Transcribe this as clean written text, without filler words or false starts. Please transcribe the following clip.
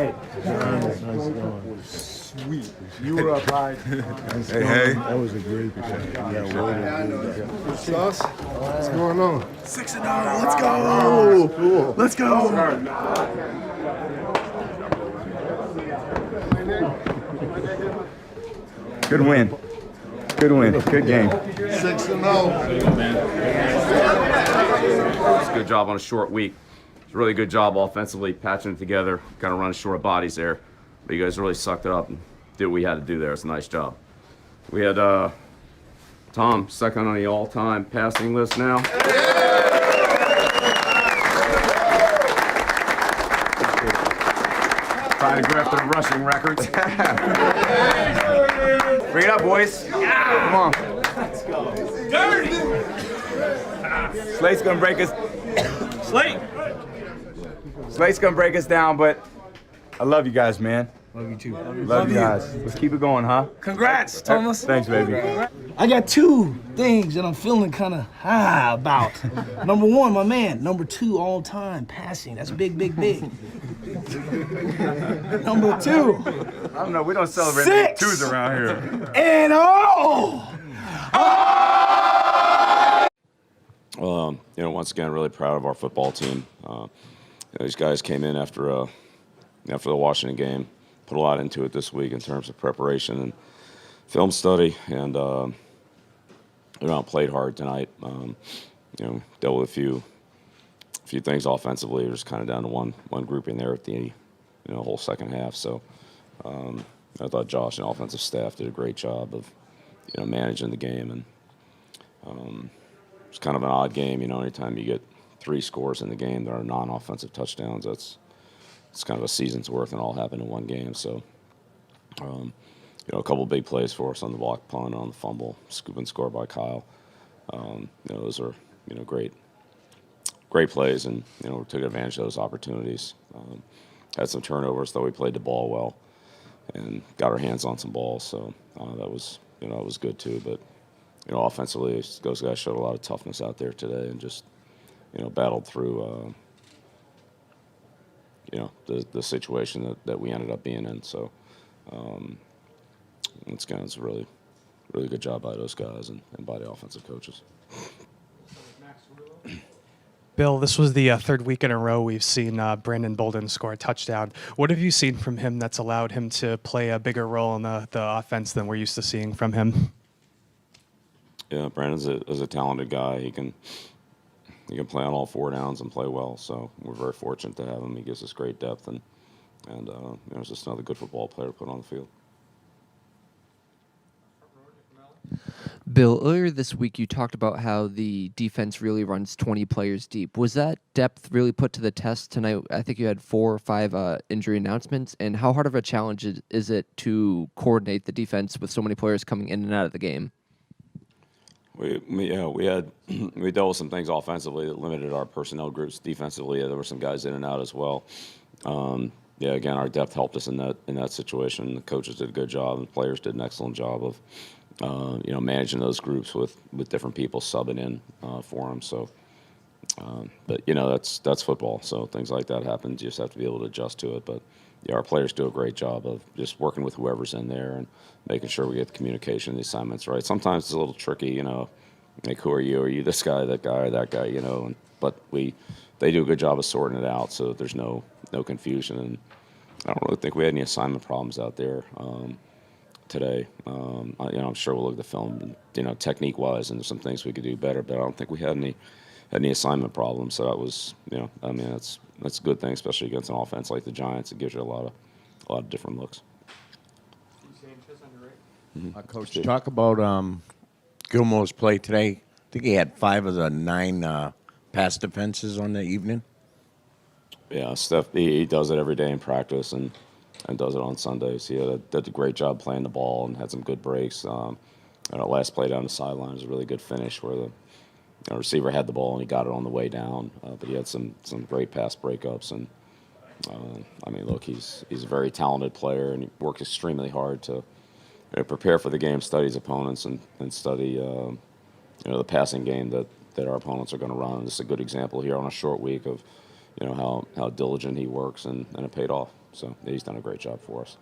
Hey. Nice going. Sweet. You were up high. Hey. That was a great play. Yeah, Sauce? What's going on? 6-0. Let's go. Cool. Let's go. Good win. Good win. Good game. 6-0. It's a good job on a short week. It's a really good job offensively, patching it together, kind of running short of bodies there. But you guys really sucked it up and did what we had to do there. It's a nice job. We had Tom, second on the all-time passing list now. Trying to grab the rushing records. Bring it up, boys. Come on. Let's go. Dirty. Slate's gonna break us. Slate's gonna break us down, but I love you guys, man. Love you too. Love you guys. Let's keep it going, huh? Congrats, Thomas. Thanks, baby. I got two things that I'm feeling kind of high about. Number one, my man. Number two, all time passing. That's big, big, big. Number two. I don't know. We don't celebrate 6 twos around here. And Once again, really proud of our football team. These guys came in after the Washington game, put a lot into it this week in terms of preparation and film study, and played hard tonight. Dealt with a few things offensively. We're just kind of down to one grouping there at the whole second half. So I thought Josh and offensive staff did a great job of managing the game, and it's kind of an odd game. Anytime you get 3 scores in the game that are non-offensive touchdowns, it's kind of a season's worth, and all happened in one game. So, a couple big plays for us on the block punt, on the fumble, scoop and score by Kyle. Those are great plays, and we took advantage of those opportunities. Had some turnovers, though we played the ball well and got our hands on some balls. So that was good too. But offensively, those guys showed a lot of toughness out there today, and just battled through the situation that we ended up being in. So once again, it's a really good job by those guys and by the offensive coaches. Bill, this was the third week in a row we've seen Brandon Bolden score a touchdown. What have you seen from him that's allowed him to play a bigger role in the offense than we're used to seeing from him? Yeah, Brandon's a talented guy. He can play on all 4 downs and play well. So we're very fortunate to have him. He gives us great depth, and he's just another good football player to put on the field. Bill, earlier this week you talked about how the defense really runs 20 players deep. Was that depth really put to the test tonight? I think you had 4 or 5 injury announcements. And how hard of a challenge is it to coordinate the defense with so many players coming in and out of the game? We dealt with some things offensively that limited our personnel groups. Defensively, there were some guys in and out as well. Again, our depth helped us in that situation. The coaches did a good job, and the players did an excellent job of managing those groups with different people subbing in for them. So, but that's football. So things like that happen. You just have to be able to adjust to it. But yeah, our players do a great job of just working with whoever's in there and making sure we get the communication, the assignments right. Sometimes it's a little tricky, like who are you? Are you this guy, that guy, or that guy? But they do a good job of sorting it out so that there's no confusion. And I don't really think we had any assignment problems out there today. I'm sure we'll look at the film, and, technique-wise, and there's some things we could do better. But I don't think we had any assignment problems. So that was, that's a good thing, especially against an offense like the Giants. It gives you a lot of different looks. Coach, talk about Gilmore's play today. I think he had 5 of the 9 pass defenses on the evening. Yeah, Steph, he does it every day in practice and does it on Sundays. He did a great job playing the ball and had some good breaks. Last play down the sideline was a really good finish where the receiver had the ball and he got it on the way down. But he had some great pass breakups. And, look, he's a very talented player, and he worked extremely hard to prepare for the game, study his opponents, and study the passing game that our opponents are going to run. This is a good example here on a short week of how diligent he works, and it paid off. So he's done a great job for us.